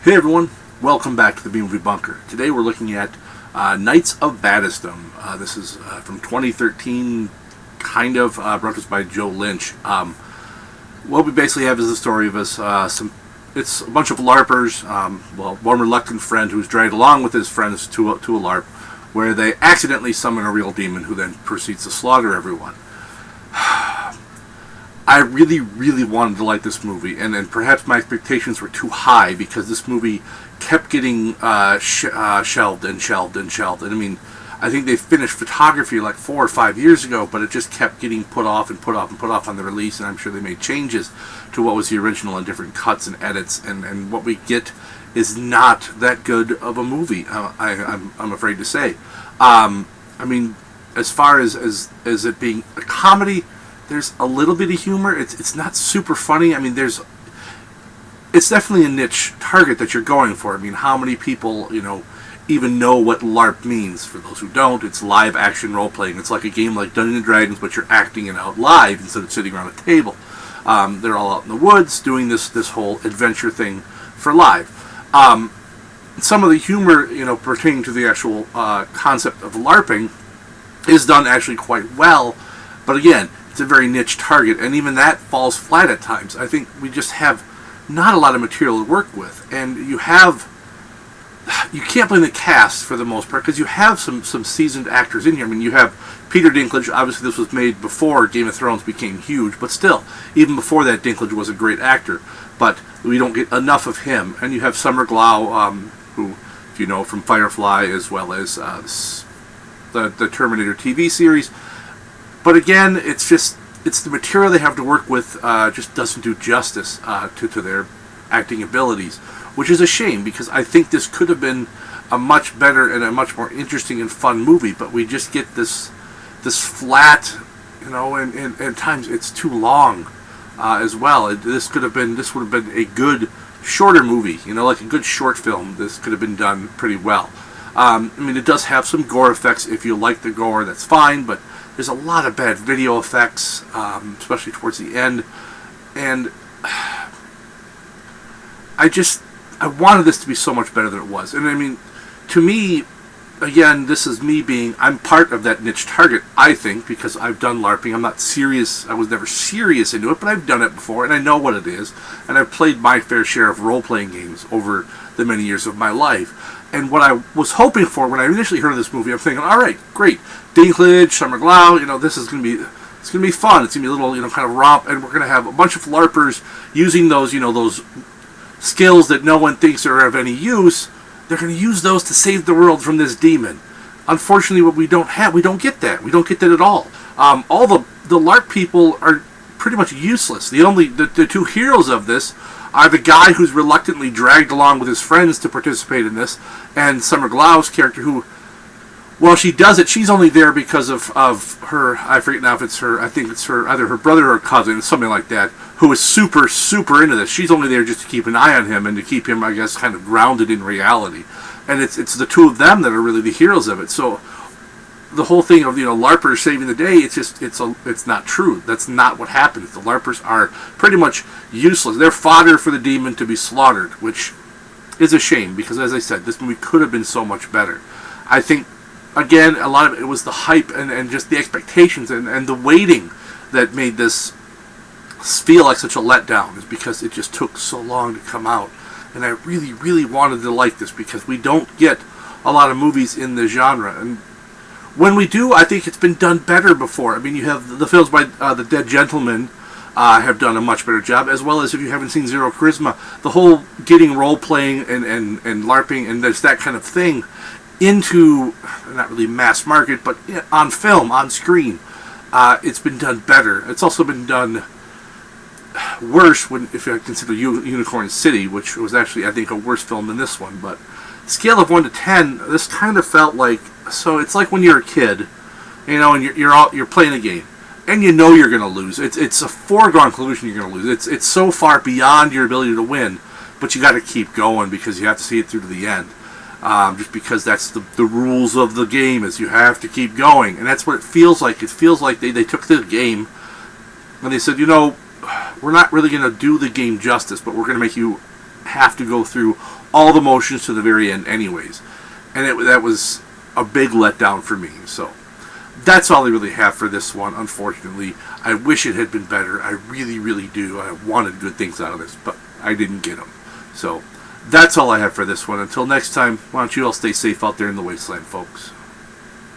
Hey everyone, welcome back to the B-Movie Bunker. Today we're looking at Knights of Badassdom. This is from 2013, kind of, brought to us by Joe Lynch. What we basically have is the story of us, it's a bunch of LARPers, one reluctant friend who's dragged along with his friends to a LARP, where they accidentally summon a real demon who then proceeds to slaughter everyone. I really wanted to like this movie, and perhaps my expectations were too high because this movie kept getting shelved. And I mean, I think they finished photography like 4 or 5 years ago, but it just kept getting put off on the release, and I'm sure they made changes to what was the original and different cuts and edits, and what we get is not that good of a movie, I'm afraid to say. I mean, as far as it being a comedy, there's a little bit of humor. It's not super funny. I mean, it's definitely a niche target that you're going for. I mean, how many people, even know what LARP means? For those who don't, it's live action role playing. It's like a game like Dungeons and Dragons, but you're acting it out live instead of sitting around a table. They're all out in the woods doing this whole adventure thing for live. Some of the humor, pertaining to the actual concept of LARPing is done actually quite well, but again, it's a very niche target, and even that falls flat at times. I think we just have not a lot of material to work with, and you can't blame the cast for the most part, because you have some seasoned actors in here. I mean, you have Peter Dinklage. Obviously this was made before Game of Thrones became huge, but still, even before that, Dinklage was a great actor, but we don't get enough of him. And you have Summer Glau, who, if you know, from Firefly, as well as the Terminator TV series. But again, it's the material they have to work with just doesn't do justice to their acting abilities, which is a shame, because I think this could have been a much better and a much more interesting and fun movie, but we just get this flat, and at times it's too long as well. This would have been a good shorter movie, like a good short film. This could have been done pretty well. I mean, it does have some gore effects. If you like the gore, that's fine, but there's a lot of bad video effects, especially towards the end, and I wanted this to be so much better than it was. And I mean, to me, again, this is me I'm part of that niche target, I think, because I've done LARPing. I'm not serious, I was never serious into it, but I've done it before, and I know what it is, and I've played my fair share of role-playing games over the many years of my life. And what I was hoping for when I initially heard of this movie, I'm thinking, all right, great, Dinklage, Summer Glau, this is going to be fun. It's going to be a little, kind of romp, and we're going to have a bunch of LARPers using those, those skills that no one thinks are of any use. They're going to use those to save the world from this demon. Unfortunately, what we don't get that. We don't get that at all. All the LARP people are pretty much useless. The two heroes of this are the guy who's reluctantly dragged along with his friends to participate in this, and Summer Glau's character, who, well, she does it. She's only there because of her. I forget now if it's her. I think it's her, either her brother or cousin, something like that, who is super into this. She's only there just to keep an eye on him and to keep him, I guess, kind of grounded in reality. And it's the two of them that are really the heroes of it. So the whole thing of LARPers saving the day, it's not true. That's not what happens. The LARPers are pretty much useless. They're fodder for the demon to be slaughtered, which is a shame, because as I said, this movie could have been so much better. I think, again, a lot of it was the hype and just the expectations and the waiting that made this feel like such a letdown, is because it just took so long to come out. And I really wanted to like this, because we don't get a lot of movies in the genre, and when we do, I think it's been done better before. I mean, you have the films by The Dead Gentleman have done a much better job, as well as, if you haven't seen Zero Charisma, the whole getting role-playing and LARPing and there's that kind of thing into, not really mass market, but on film, on screen. It's been done better. It's also been done worse if I consider Unicorn City, which was actually, I think, a worse film than this one. But scale of 1 to 10, this kind of felt like, so it's like when you're a kid, and you're playing a game, and you're going to lose. It's a foregone conclusion you're going to lose. It's so far beyond your ability to win, but you got to keep going because you have to see it through to the end. Just because that's the rules of the game, is you have to keep going, and that's what it feels like. It feels like they took the game and they said, we're not really going to do the game justice, but we're going to make you have to go through all the motions to the very end anyways. And that was a big letdown for me. So that's all I really have for this one, unfortunately. I wish it had been better. I really, really do. I wanted good things out of this, but I didn't get them. So that's all I have for this one. Until next time, why don't you all stay safe out there in the wasteland, folks.